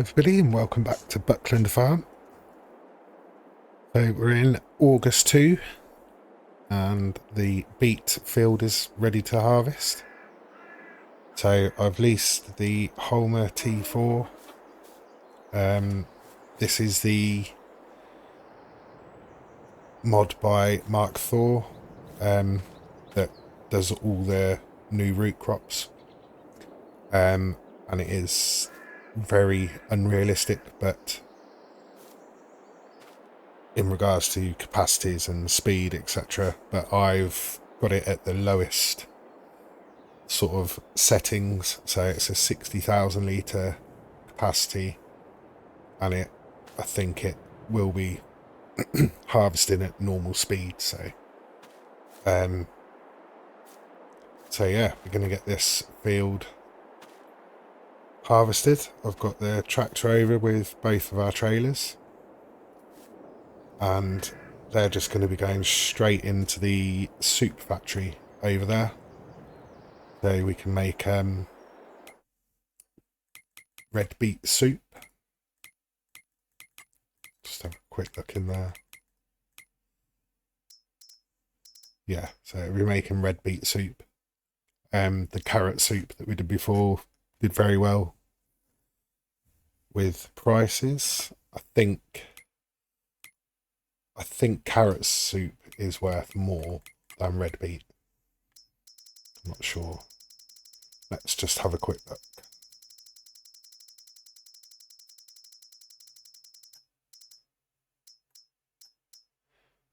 Everybody, and welcome back to Buckland Farm. So we're in August 2 and the beet field is ready to harvest. So I've leased the Holmer T4. This is the mod by Mark Thor that does all the new root crops. And it is very unrealistic, but in regards to capacities and speed, etc. But I've got it at the lowest sort of settings, so it's a 60,000 litre capacity, and I think it will be harvesting at normal speed. So yeah, we're going to get this field harvested. I've got the tractor over with both of our trailers, and they're just going to be going straight into the soup factory over there, so we can make red beet soup. Just have a quick look in there. Yeah, so we're making red beet soup. The carrot soup that we did before did very well with prices. I think carrot soup is worth more than red beet. I'm not sure. Let's just have a quick look.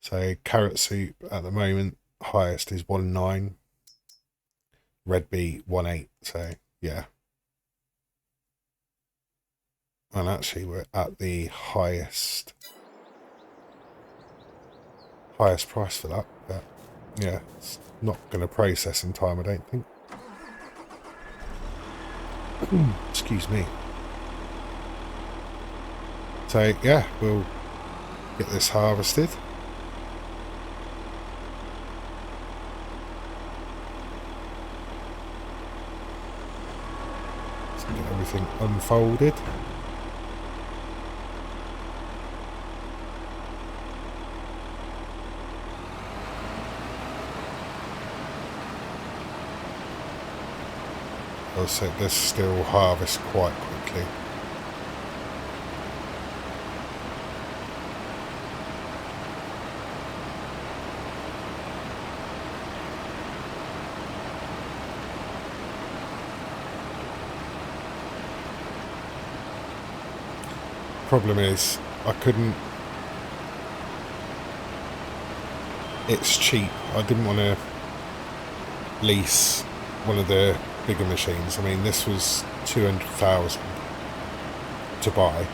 So carrot soup at the moment, highest is 1.9. Red beet 1.8. So yeah. And actually we're at the highest price for that. But yeah, it's not going to process in time, I don't think. Excuse me. So yeah, we'll get this harvested. Let's get everything unfolded. So this still harvests quite quickly. Problem is, I couldn't. It's cheap. I didn't want to lease one of the bigger machines. I mean, this was 200,000 to buy,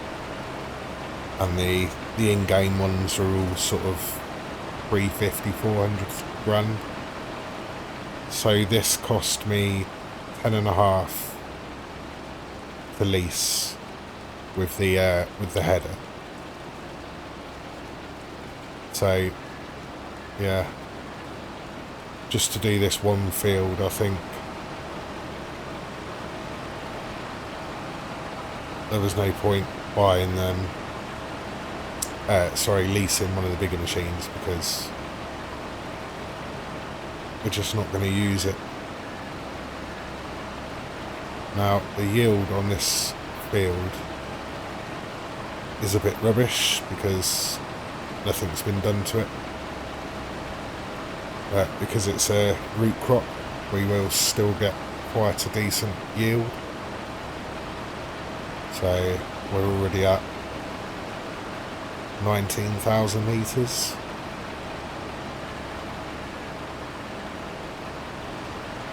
and the in-game ones are all sort of 350, 400 grand. So this cost me 10.5 to lease with the header. So yeah, just to do this one field, I think there was no point buying them. Leasing one of the bigger machines, because we're just not going to use it. Now, the yield on this field is a bit rubbish because nothing's been done to it. But because it's a root crop, we will still get quite a decent yield. So we're already at 19,000 litres.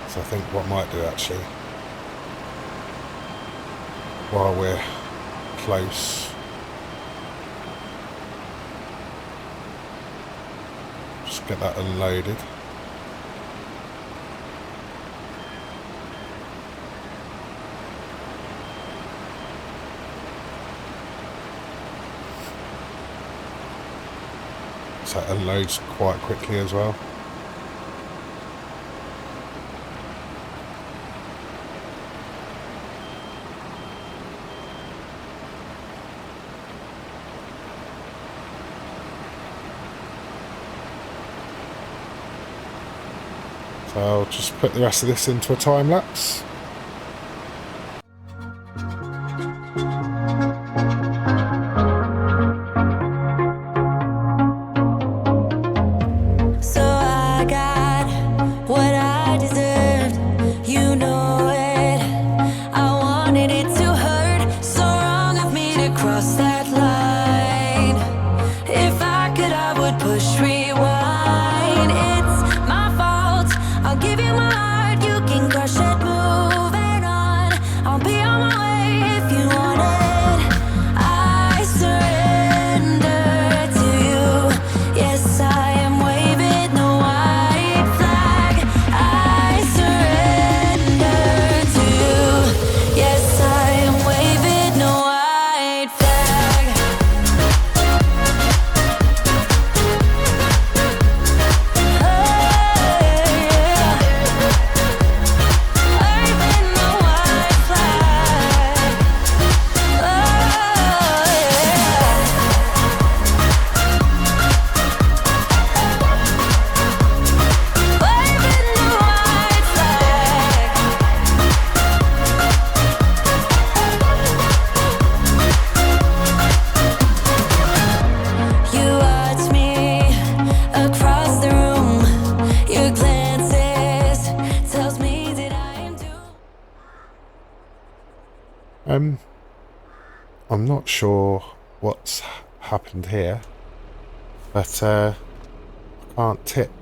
So I think what I might do actually, while we're close, just get that unloaded. So it unloads quite quickly as well. So I'll just put the rest of this into a time lapse. So I got what I deserved, you know it. I wanted it to hurt, so wrong of me to cross that line. If I could, I would push rewind. It's my fault, I'll give you my heart, you can crush it, moving on. I'll be on my way if you want it. I surrender to you. Yes, I am waving the white flag. I surrender to you. Yes, I am waving the white flag. Oh, yeah. Waving the white flag. Oh, yeah. Waving the white flag. You watch me across the room. Your glances tells me that I am doomed. I'm not sure what's happened here, but I can't tip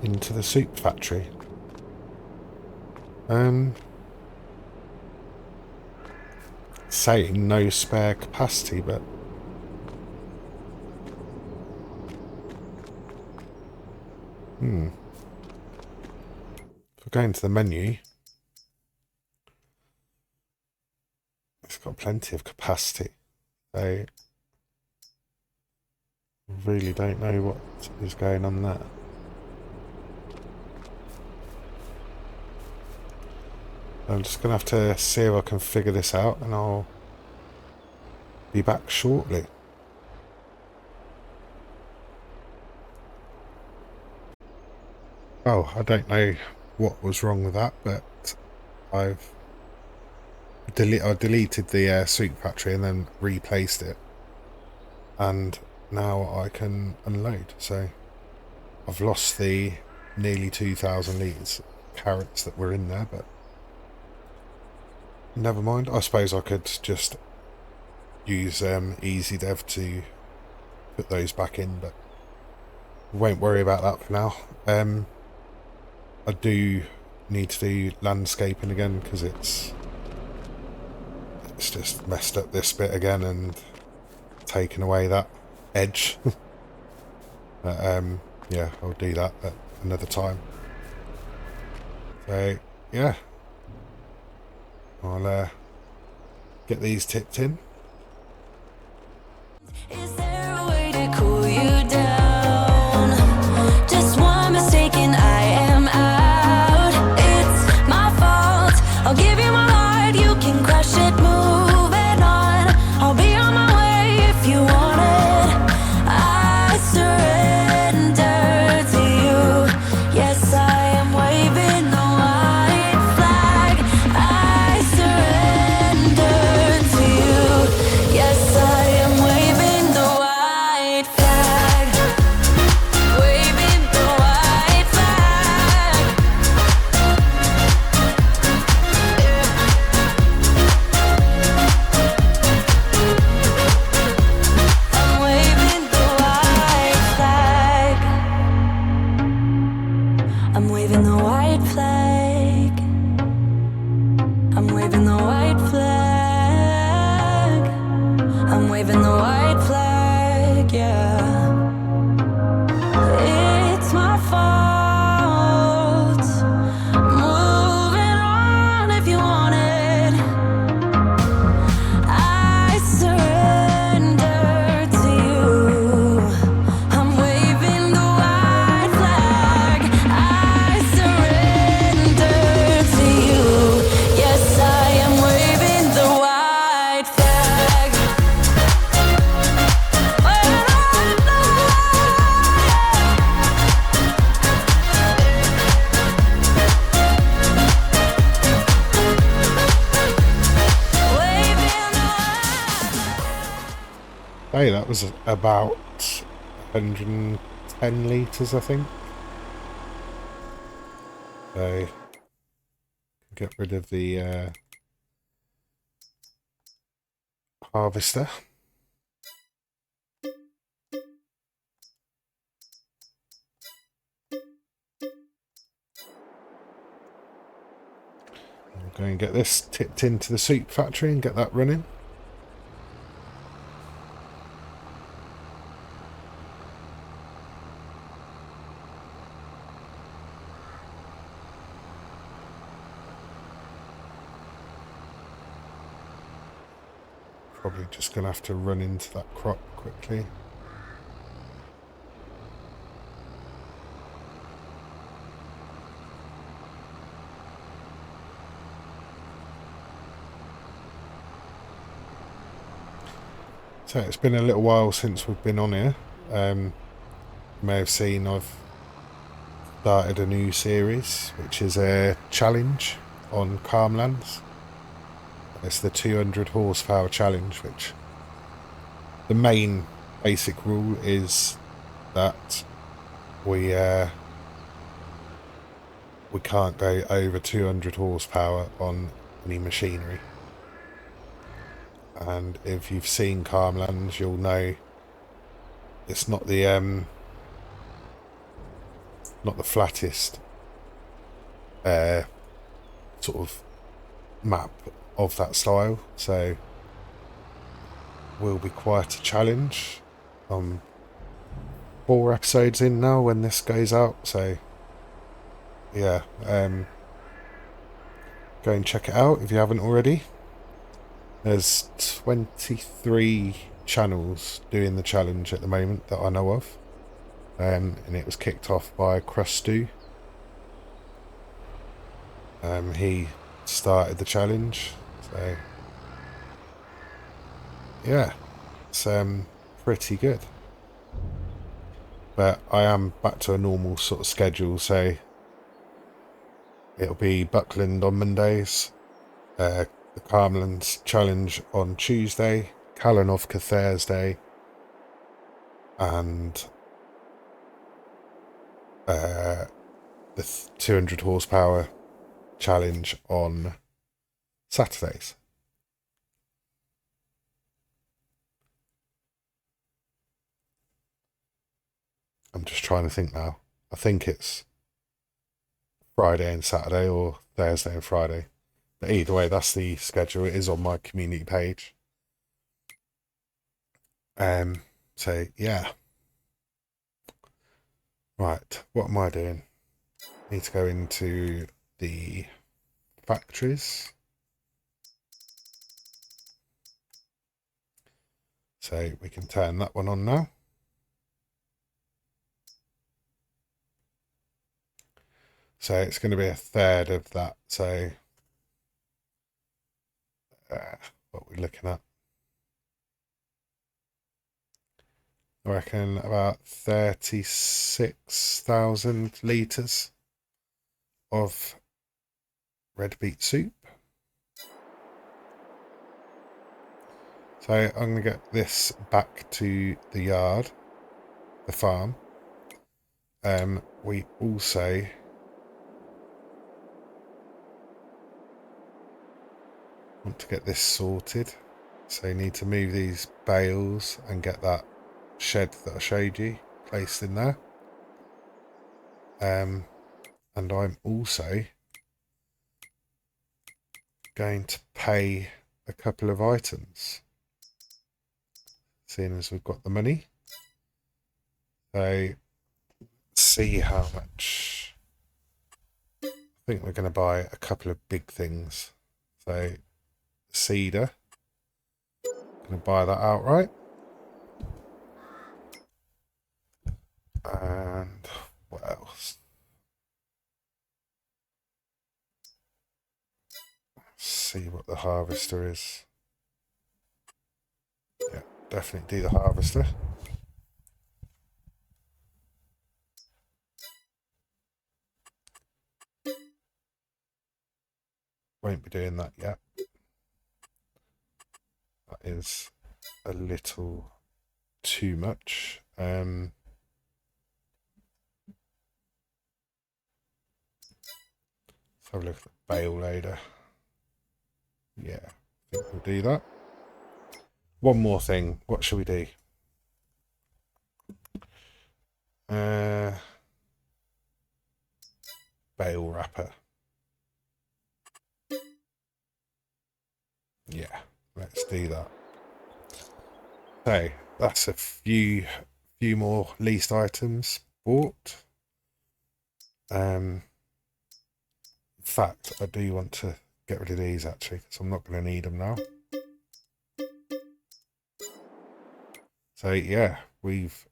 into the soup factory. Saying no spare capacity, but if we go into the menu, it's got plenty of capacity. So I really don't know what is going on there. I'm just going to have to see if I can figure this out, and I'll be back shortly. Oh, I don't know what was wrong with that, but I deleted the soup factory and then replaced it, and now I can unload. So I've lost the nearly 2,000 litres of carrots that were in there, but never mind. I suppose I could just use Easy Dev to put those back in, but won't worry about that for now. I do need to do landscaping again because it's just messed up this bit again and taken away that edge. But yeah, I'll do that at another time. So yeah, I'll get these tipped in. Is there a way to cool you down? Just one mistake and I am out. It's my fault. I'll give you my heart, you can crush it, moving on. I'll be on my way if you want it. I surrender to you. Yes, I am waving the white flag. I surrender to you. Yes, I am waving the white flag. that was about 110 litres, I think. So get rid of the harvester. We'll go and get this tipped into the soup factory and get that running. Probably just going to have to run into that crop quickly. So it's been a little while since we've been on here. You may have seen I've started a new series, which is a challenge on Calmlands. It's the 200 horsepower challenge, which the main basic rule is that we can't go over 200 horsepower on any machinery. And if you've seen Calmlands, you'll know it's not the flattest sort of map of that style, so will be quite a challenge. I'm 4 episodes in now when this goes out, so yeah, go and check it out if you haven't already. There's 23 channels doing the challenge at the moment that I know of, and it was kicked off by Crustu. He started the challenge, so yeah, it's pretty good. But I am back to a normal sort of schedule, so it'll be Buckland on Mondays, the Calmlands challenge on Tuesday, Kalanovka Thursday, and the 200 horsepower challenge on Saturdays. I'm just trying to think now. I think it's Friday and Saturday, or Thursday and Friday. But either way, that's the schedule. It is on my community page. So yeah. Right, what am I doing? Need to go into the factories. So we can turn that one on now. So it's going to be a third of that. So what we're looking at, I reckon about 36,000 litres of red beet soup. So I'm going to get this back to the yard, the farm. We also want to get this sorted, so you need to move these bales and get that shed that I showed you placed in there. And I'm also going to pay a couple of items, seeing as we've got the money. So see how much. I think we're going to buy a couple of big things. So cedar, going to buy that outright. And what else? See what the harvester is. Yeah, definitely do the harvester. Won't be doing that yet. That is a little too much. Let's have a look at the bale loader. Yeah, I think we'll do that. One more thing. What shall we do? Bale wrapper. Yeah, let's do that. So that's a few more leased items bought. In fact, I do want to get rid of these actually, because I'm not going to need them now. So yeah, we've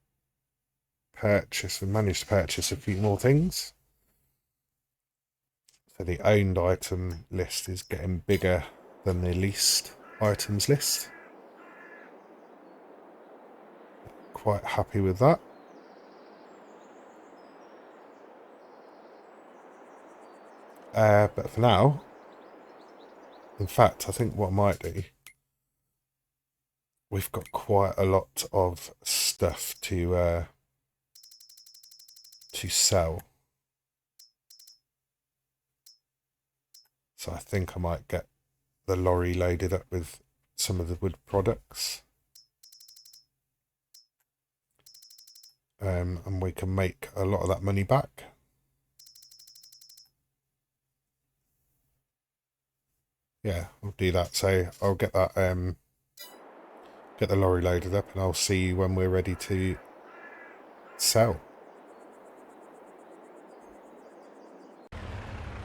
managed to purchase a few more things. So the owned item list is getting bigger than the leased items list. Quite happy with that. But for now, in fact, I think what I might do, we've got quite a lot of stuff to sell. So I think I might get the lorry loaded up with some of the wood products. And we can make a lot of that money back. Yeah, we'll do that. So I'll get that, get the lorry loaded up, and I'll see you when we're ready to sell.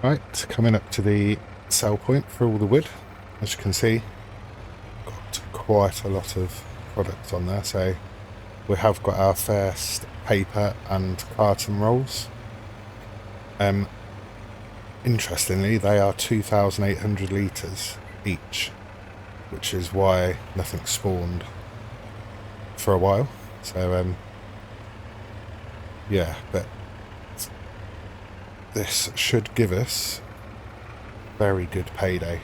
Right, coming up to the sell point for all the wood. As you can see, got quite a lot of product on there. So we have got our first paper and carton rolls. Interestingly, they are 2,800 litres each, which is why nothing spawned for a while. So yeah, but this should give us very good payday.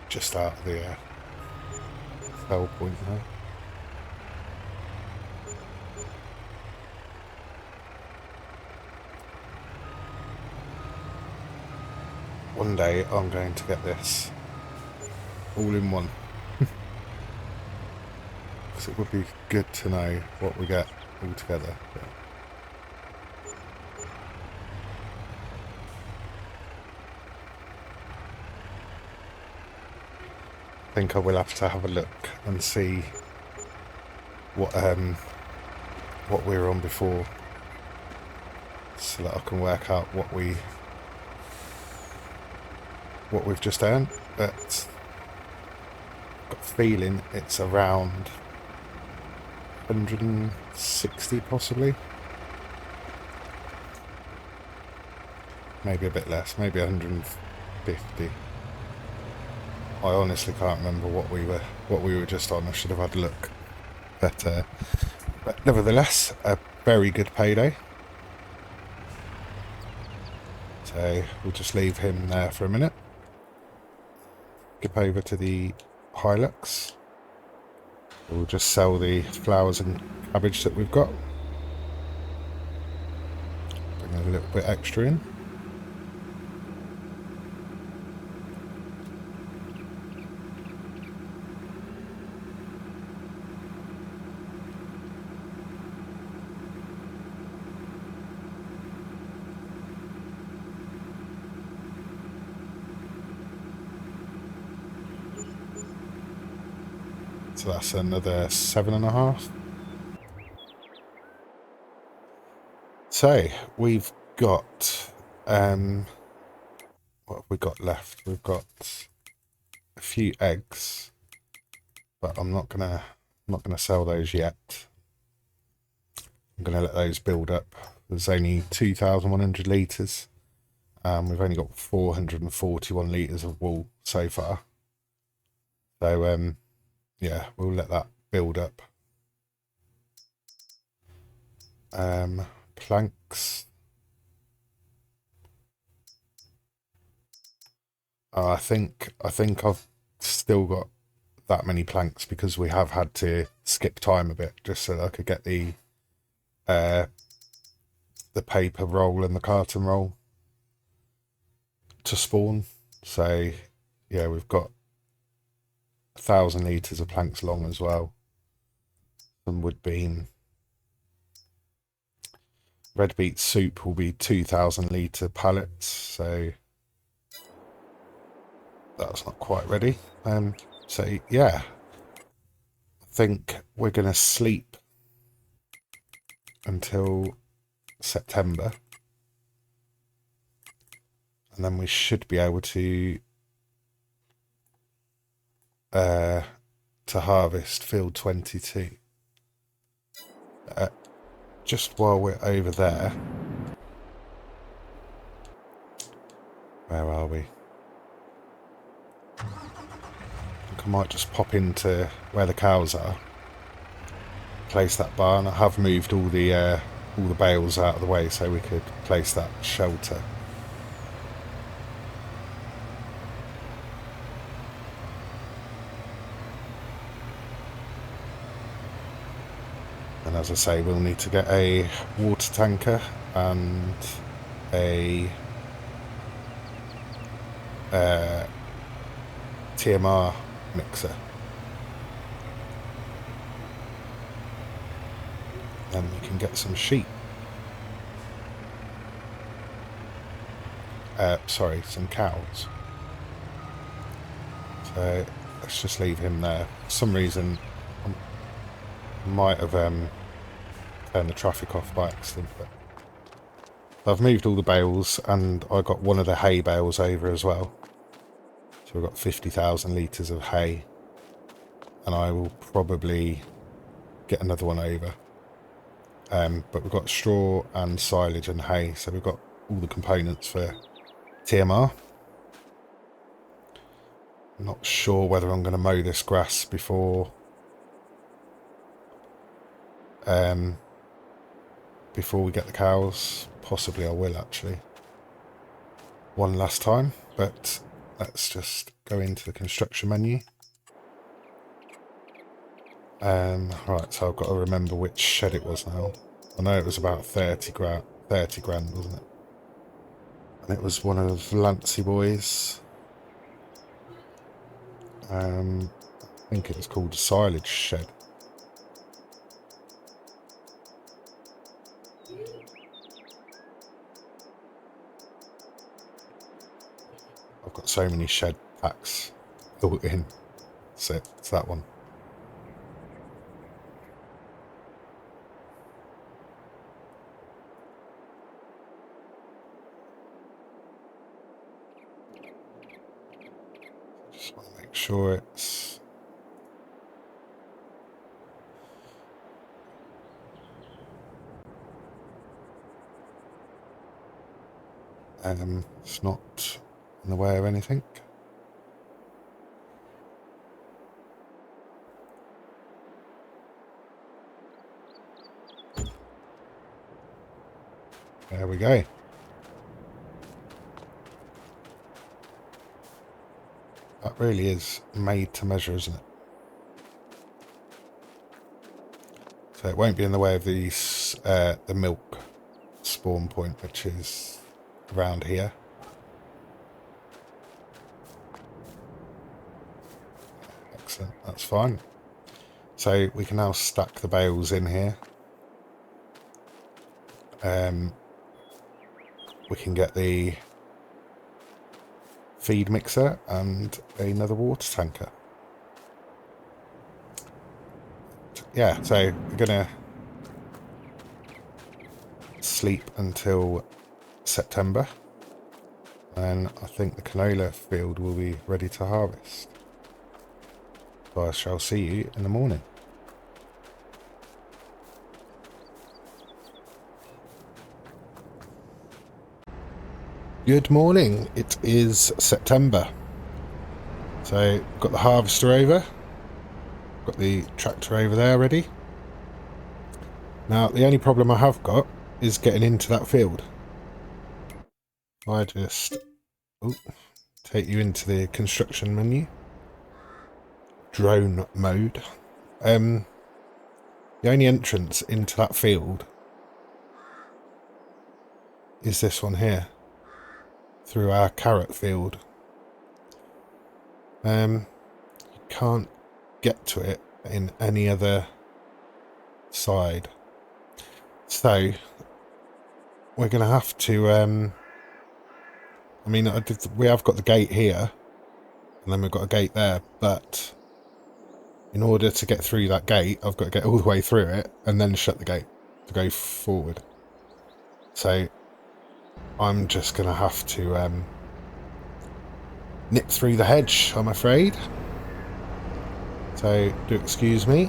Just out of the sell point now. One day I'm going to get this all in one. Because it would be good to know what we get all together. Yeah. I think I will have to have a look and see what we were on before, so that I can work out what we've just earned. But I've got a feeling it's around 160 possibly, maybe a bit less, maybe 150. I honestly can't remember what we were just on. I should have had a look. But nevertheless, a very good payday. So we'll just leave him there for a minute. Skip over to the Hilux. We'll just sell the flowers and cabbage that we've got. Bring a little bit extra in. So that's another 7.5. So we've got what have we got left? We've got a few eggs, but I'm not gonna sell those yet. I'm gonna let those build up. There's only 2,100 litres. We've only got 441 litres of wool so far. So yeah, we'll let that build up. Planks. I think I've still got that many planks because we have had to skip time a bit just so that I could get uh, the paper roll and the carton roll to spawn. So yeah, we've got 1,000 litres of planks long as well. Some wood beam. Red beet soup will be 2,000 litre pallets, so that's not quite ready. So yeah, I think we're going to sleep until September, and then we should be able to harvest field 22. Just while we're over there, where are we? I think I might just pop into where the cows are, place that barn. I have moved all the bales out of the way so we could place that shelter. And as I say, we'll need to get a water tanker and a TMR mixer. Then we can get some sheep. Sorry, some cows. So let's just leave him there. For some reason, I might have turned the traffic off by accident, but I've moved all the bales and I got one of the hay bales over as well. So we've got 50,000 litres of hay, and I will probably get another one over. But we've got straw and silage and hay, so we've got all the components for TMR. I'm not sure whether I'm going to mow this grass before we get the cows. Possibly I will, actually. One last time, but let's just go into the construction menu. Right, so I've got to remember which shed it was now. I know it was about 30 grand, wasn't it? And it was one of Lancy Boy's. I think it was called a silage shed. I've got so many shed packs built in. So it's that one. Just want to make sure it's not in the way of anything. There we go. That really is made to measure, isn't it? So it won't be in the way of these the milk spawn point, which is around here. Excellent, that's fine. So we can now stack the bales in here. We can get the feed mixer and another water tanker. Yeah, so we're gonna sleep until September, and I think the canola field will be ready to harvest. So I shall see you in the morning. Good morning. It is September. So got the harvester over, got the tractor over there ready. Now the only problem I have got is getting into that field. I just take you into the construction menu, drone mode. The only entrance into that field is this one here, through our carrot field. You can't get to it in any other side, so we're going to have to I mean, we have got the gate here, and then we've got a gate there, but in order to get through that gate, I've got to get all the way through it and then shut the gate to go forward. So I'm just going to have to nip through the hedge, I'm afraid. So do excuse me.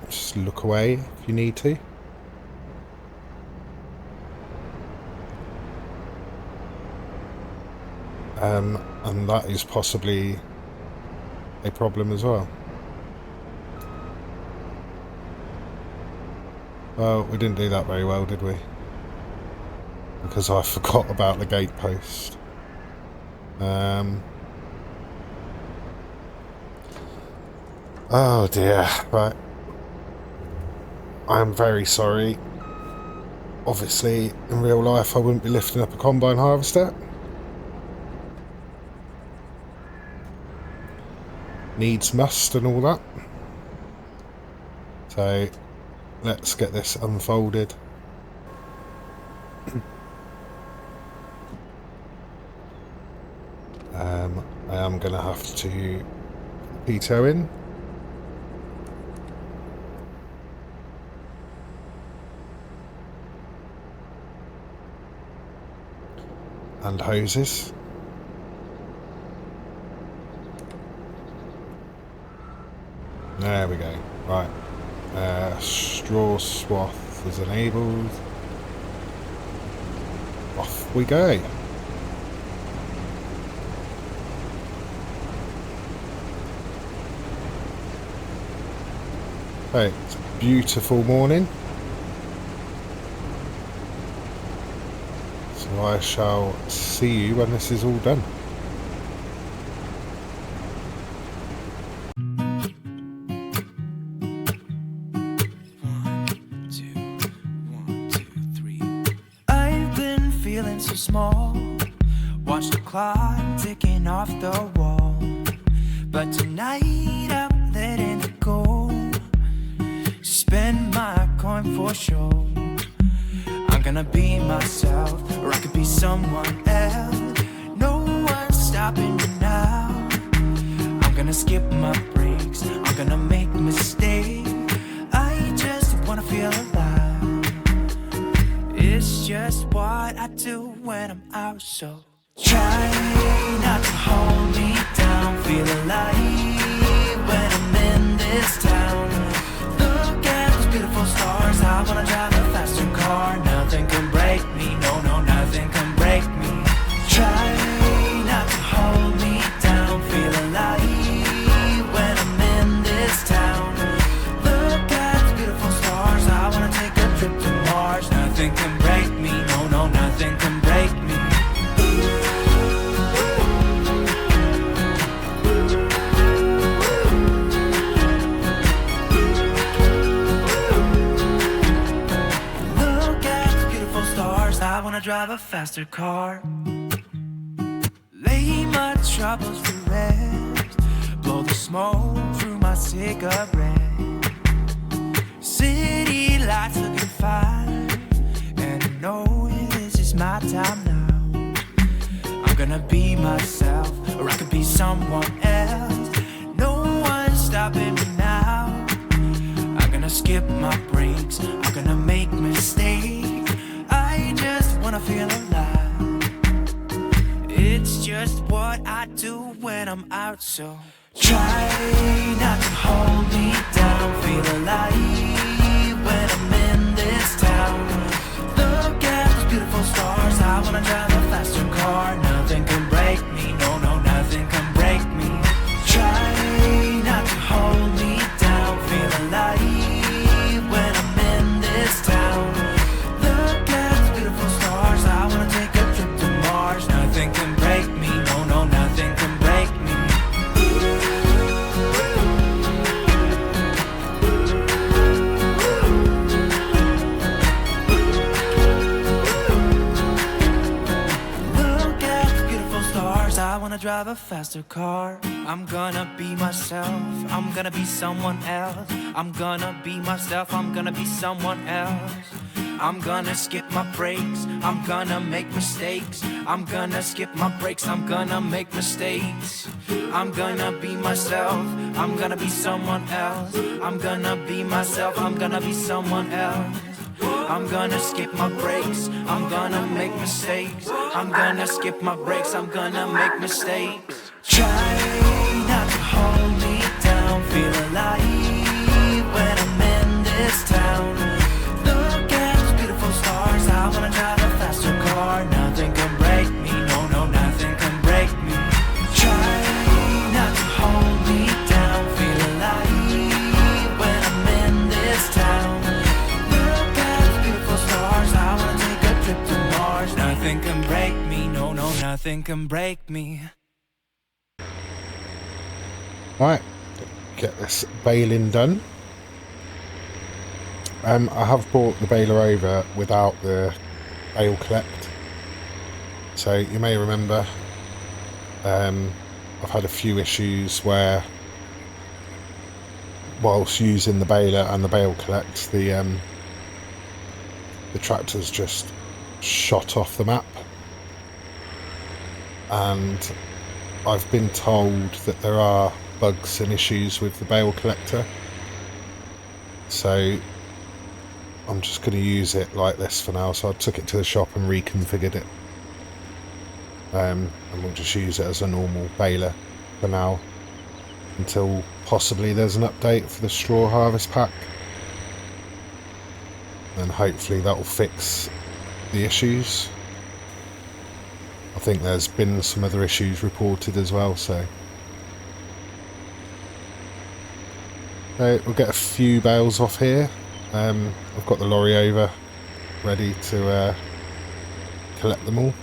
Just look away if you need to. And that is possibly a problem as well. Well, we didn't do that very well, did we? Because I forgot about the gate post. Oh dear, right. I'm very sorry. Obviously, in real life I wouldn't be lifting up a combine harvester. Needs must and all that. So let's get this unfolded. I am going to have to pitot in. And hoses. There we go. Right. Straw swath is enabled. Off we go. Hey, it's a beautiful morning. So I shall see you when this is all done. So small, watch the clock ticking off the wall. But tonight I'm letting it go. Spend my coin for sure. I'm gonna be myself, or I could be someone else. No one's stopping me now. I'm gonna skip my breaks, I'm gonna make mistakes. I just wanna feel alive. It's just what I do when I'm out, so try not to hold me down. Feel alive when I'm in this town. Look at those beautiful stars. I wanna drive a faster car. Nothing can break me, no, no, nothing can break me. Try not to hold me down. Feel alive when I'm in this town. Look at those beautiful stars. I wanna take a trip to Mars. Nothing can break me, no, no, nothing can break me. Look at these beautiful stars. I wanna drive a faster car. Lay my troubles to rest. Blow the smoke through my cigarette. City lights looking fine. No, this is my time now. I'm gonna be myself, or I could be someone else. No one's stopping me now. I'm gonna skip my breaks, I'm gonna make mistakes. I just wanna feel alive. It's just what I do when I'm out, so try not to hold me down. Feel alive when I'm in this town. Look at those beautiful stars. I wanna drive a faster car. Nothing can break me, no, no, nothing can drive a faster car. I'm gonna be myself, I'm gonna be someone else. I'm gonna be myself, I'm gonna be someone else. I'm gonna skip my breaks, I'm gonna make mistakes. I'm gonna skip my breaks, I'm gonna make mistakes. I'm gonna be myself, I'm gonna be someone else. I'm gonna be myself, I'm gonna be someone else. I'm gonna skip my breaks, I'm gonna make mistakes. I'm gonna skip my breaks, I'm gonna make mistakes. Try not to hold me down, feel alive when I'm in this town. Look at those beautiful stars, I wanna drive a faster car. Nothing can break me, no, no, nothing can break me. Try not to hold me down, feel alive when I'm in this town. Look at those beautiful stars, I wanna take a trip to Mars. Nothing can break me, no, no, nothing can break me. Right, get this baling done. I have brought the baler over without the bale collect. So you may remember I've had a few issues where whilst using the baler and the bale collect, the tractor's just shot off the map. And I've been told that there are bugs and issues with the bale collector. So I'm just going to use it like this for now. So I took it to the shop and reconfigured it. And we'll just use it as a normal baler for now, until possibly there's an update for the straw harvest pack. And hopefully that will fix the issues. I think there's been some other issues reported as well, so we'll get a few bales off here. I've got the lorry over ready to collect them all.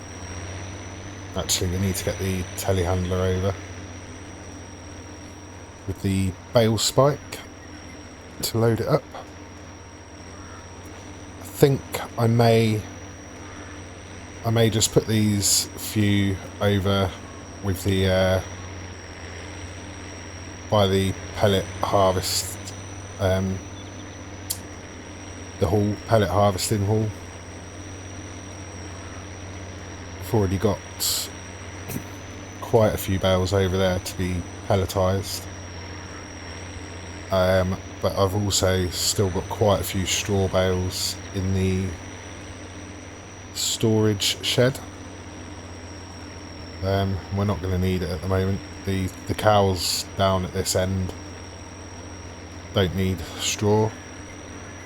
Actually, we need to get the telehandler over with the bale spike to load it up. I think I may just put these few over with the by the pellet harvest, the hall, pellet harvesting hall. I've already got quite a few bales over there to be pelletised, but I've also still got quite a few straw bales in the storage shed. We're not going to need it at the moment. The cows down at this end don't need straw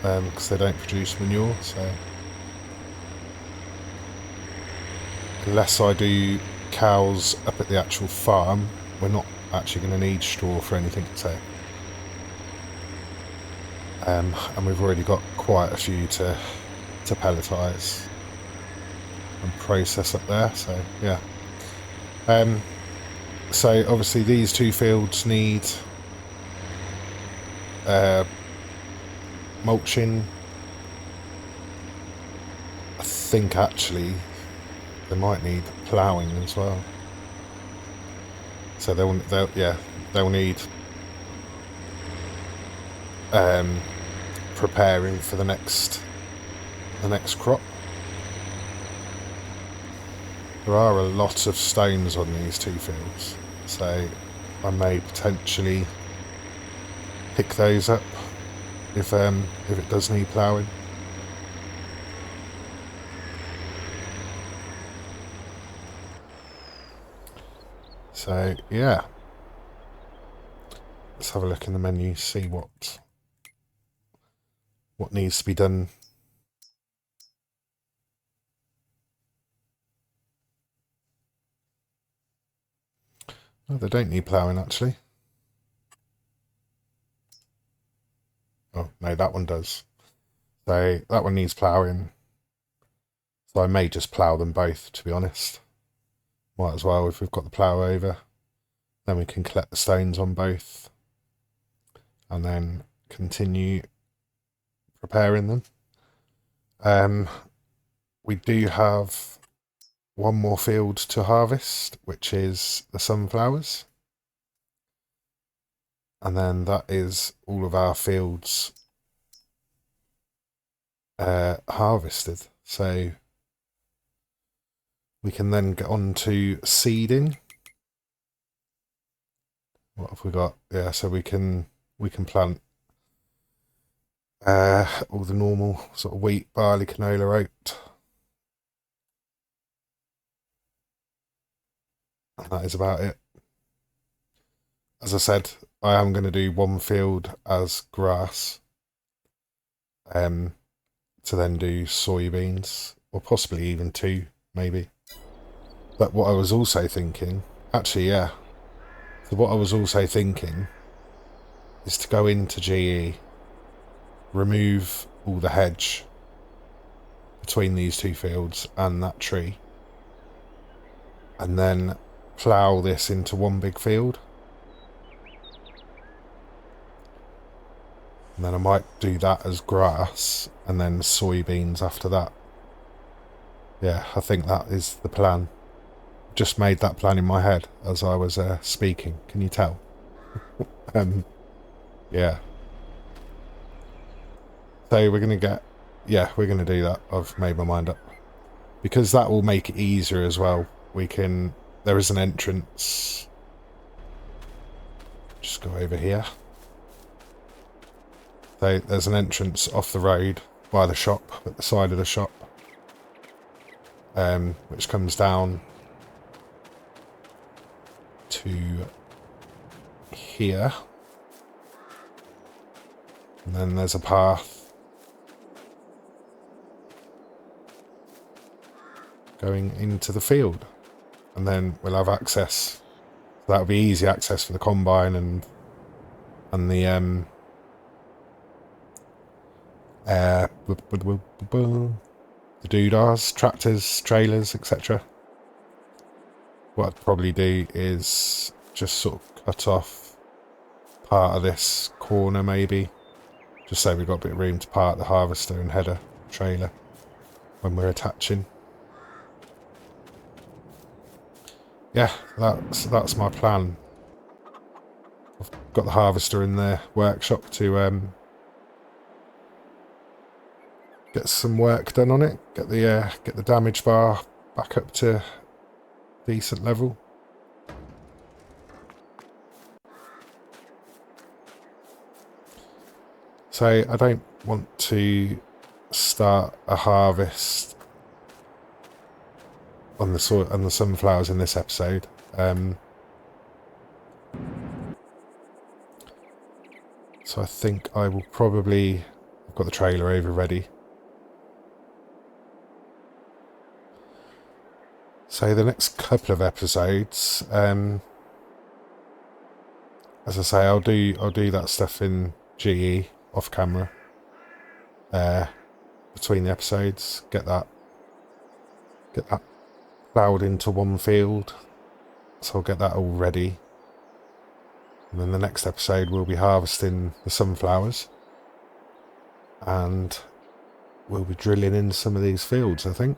because they don't produce manure, so unless I do cows up at the actual farm, we're not actually going to need straw for anything, so and we've already got quite a few to pelletise and process up there, so yeah. So obviously these two fields need mulching. I think actually they might need ploughing as well, so they'll need preparing for the next crop. There are a lot of stones on these two fields, so I may potentially pick those up if it does need ploughing. So yeah, let's have a look in the menu, see what needs to be done. Oh, they don't need ploughing actually. Oh no, that one does. So that one needs ploughing. So I may just plough them both, to be honest. Might as well, if we've got the plough over. Then we can collect the stones on both. And then continue preparing them. We do have one more field to harvest, which is the sunflowers. And then that is all of our fields harvested. So we can then get on to seeding. What have we got? Yeah, so we can plant all the normal sort of wheat, barley, canola, oat. And that is about it. As I said, I am going to do one field as grass, to then do soybeans, or possibly even two, maybe. But what I was also thinking, actually, yeah. So what I was also thinking is to go into GE, remove all the hedge between these two fields and that tree, and then plough this into one big field. And then I might do that as grass and then soybeans after that. Yeah, I think that is the plan. Just made that plan in my head as I was speaking. Can you tell? Yeah. So we're going to we're going to do that. I've made my mind up. Because that will make it easier as well. There is an entrance. Just go over here. So there's an entrance off the road by the shop, at the side of the shop, which comes down to here. And then there's a path going into the field. And then we'll have access. That'll be easy access for the combine and the doodahs, tractors, trailers, etc. What I'd probably do is just sort of cut off part of this corner, maybe, just so we've got a bit of room to park the harvester and header trailer when we're attaching. Yeah, that's my plan. I've got the harvester in the workshop to get some work done on it. Get the damage bar back up to decent level. So I don't want to start a harvest on the sunflowers in this episode. So I think I will probably... I've got the trailer over ready. So the next couple of episodes, as I say, I'll do that stuff in GE off camera. Between the episodes, get that ploughed into one field. So I'll get that all ready. And then the next episode we'll be harvesting the sunflowers. And we'll be drilling in some of these fields, I think.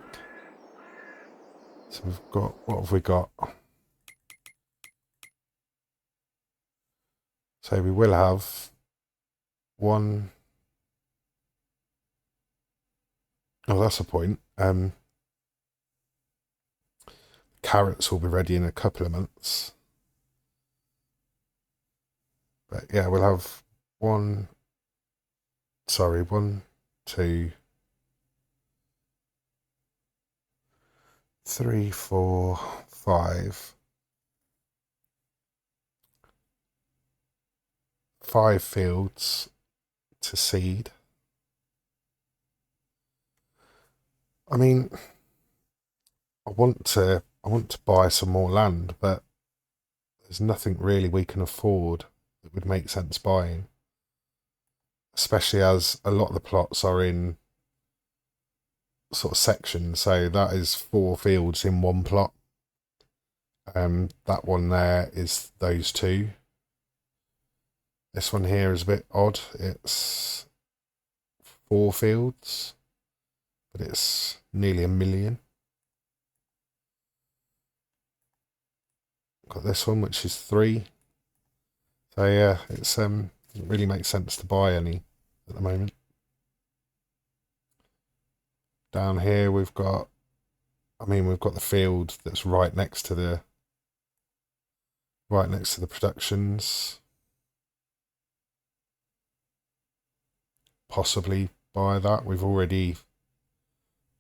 So we've got, what have we got? So we will have one. Oh, that's a point. Carrots will be ready in a couple of months. But yeah, we'll have 1, 2, 3, 4, 5. 5 fields to seed. I mean, I want to buy some more land, but there's nothing really we can afford that would make sense buying. Especially as a lot of the plots are in sort of sections, so that is 4 fields in one plot. That one there is those 2. This one here is a bit odd. It's 4 fields, but it's nearly 1 million. got this one, which is 3. So yeah, it's doesn't really make sense to buy any at the moment. Down here we've got, we've got the field that's right next to the productions. Possibly buy that. We've already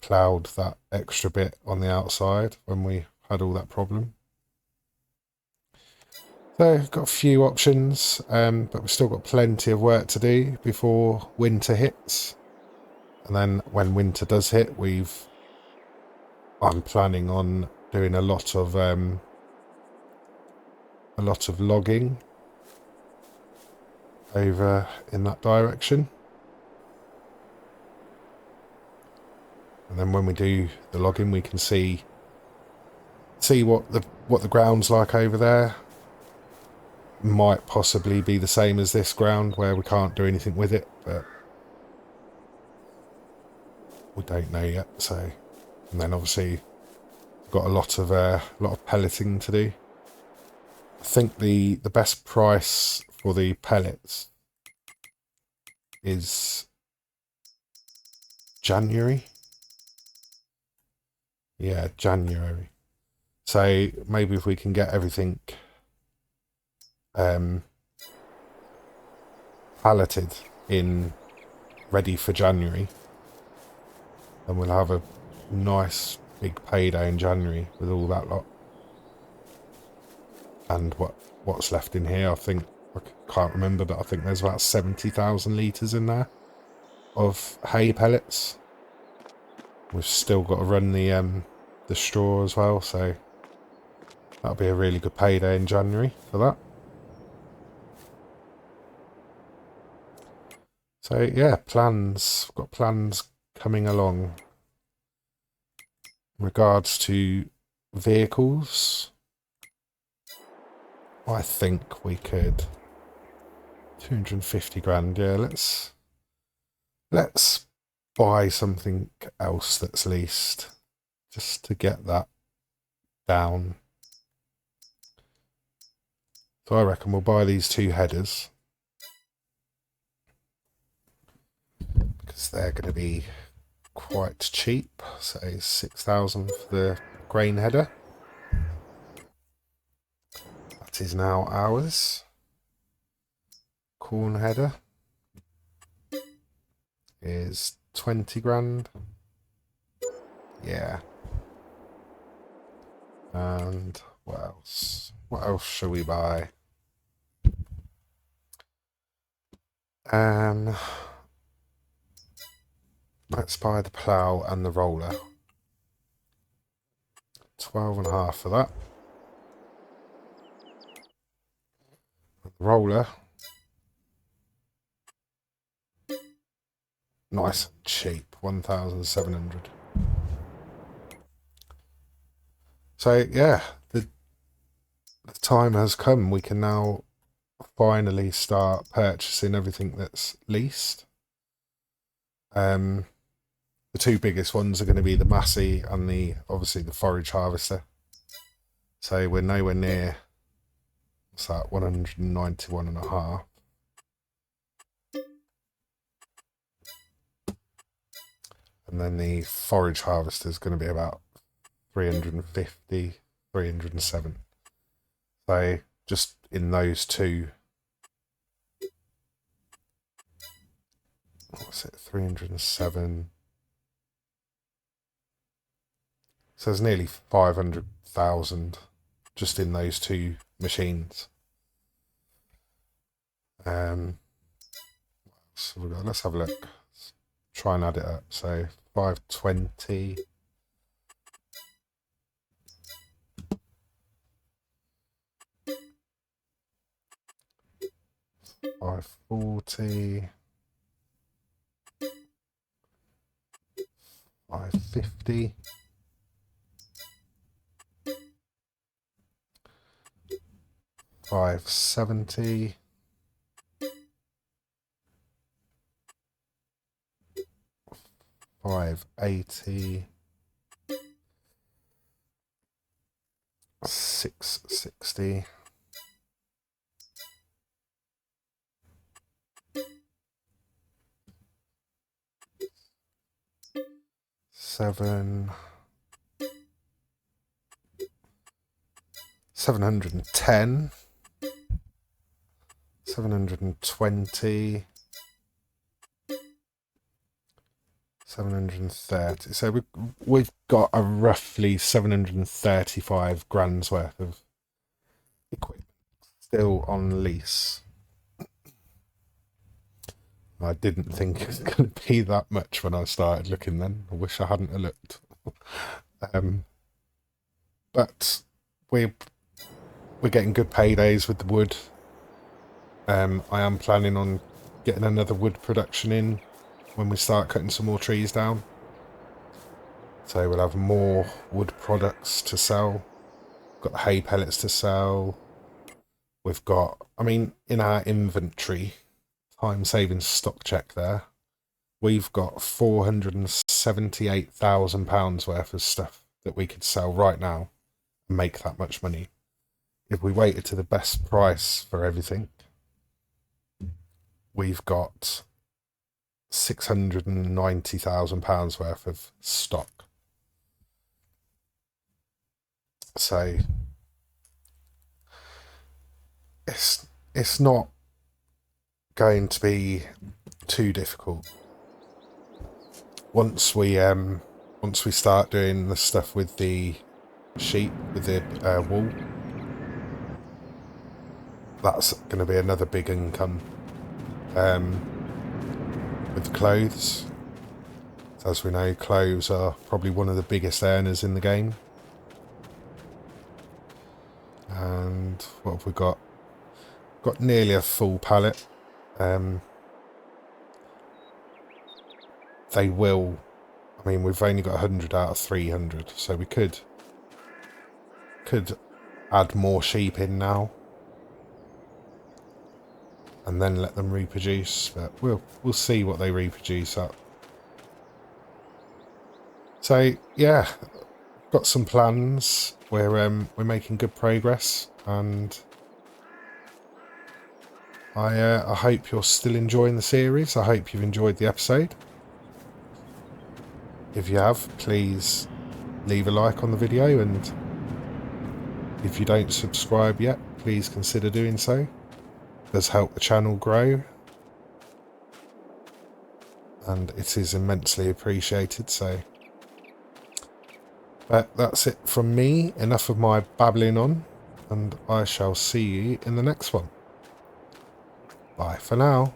ploughed that extra bit on the outside when we had all that problem. So we've got a few options, but we've still got plenty of work to do before winter hits. And then when winter does hit, I'm planning on doing a lot of logging over in that direction. And then when we do the logging, we can see what the ground's like over there. Might possibly be the same as this ground where we can't do anything with it, but we don't know yet. So, and then obviously got a lot of pelleting to do. I think the best price for the pellets is January. Yeah, January. So maybe if we can get everything palleted in ready for January, then we'll have a nice big payday in January with all that lot. And what's left in here, I think, I can't remember, but I think there's about 70,000 litres in there of hay pellets. We've still got to run the straw as well, so that'll be a really good payday in January for that. So yeah, plans. We've got plans coming along. In regards to vehicles, I think we could 250 grand. Yeah, let's buy something else that's leased just to get that down. So I reckon we'll buy these 2 headers because they're going to be quite cheap. So 6,000 for the grain header. That is now ours. Corn header is 20 grand. Yeah. And what else? What else shall we buy? Let's buy the plough and the roller. 12.5 for that. The roller, nice and cheap, 1,700. So yeah, the time has come. We can now finally start purchasing everything that's leased. The 2 biggest ones are going to be the Massey and obviously the forage harvester. So we're nowhere near, what's that, 191.5. And then the forage harvester is going to be about 350, 307. So just in those 2, what's it, 307. So there's nearly 500,000 just in those 2 machines. So let's have a look. Let's try and add it up. So 520. 540. 550. 570. 580. 660. 60. $710, 720, 730. So we've got a roughly 735 grand's worth of equipment still on lease. I didn't think it was going to be that much when I started looking then. I wish I hadn't have looked. But we're getting good paydays with the wood. I am planning on getting another wood production in when we start cutting some more trees down. So we'll have more wood products to sell. Got the hay pellets to sell. We've got, I mean, in our inventory, time saving stock check there, we've got £478,000 worth of stuff that we could sell right now and make that much money. If we waited to the best price for everything, we've got £690,000 worth of stock. So it's not going to be too difficult once we start doing the stuff with the sheep, with the wool. That's going to be another big income. With clothes, so as we know, clothes are probably one of the biggest earners in the game. And what have we got? Got nearly a full pallet. They will, I mean, we've only got 100 out of 300, so we could add more sheep in now and then let them reproduce, but we'll see what they reproduce at. So yeah, got some plans. We're making good progress, and I hope you're still enjoying the series. I hope you've enjoyed the episode. If you have, please leave a like on the video, and if you don't subscribe yet, please consider doing so. It does help the channel grow, and it is immensely appreciated. So, but that's it from me. Enough of my babbling on, and I shall see you in the next one. Bye for now.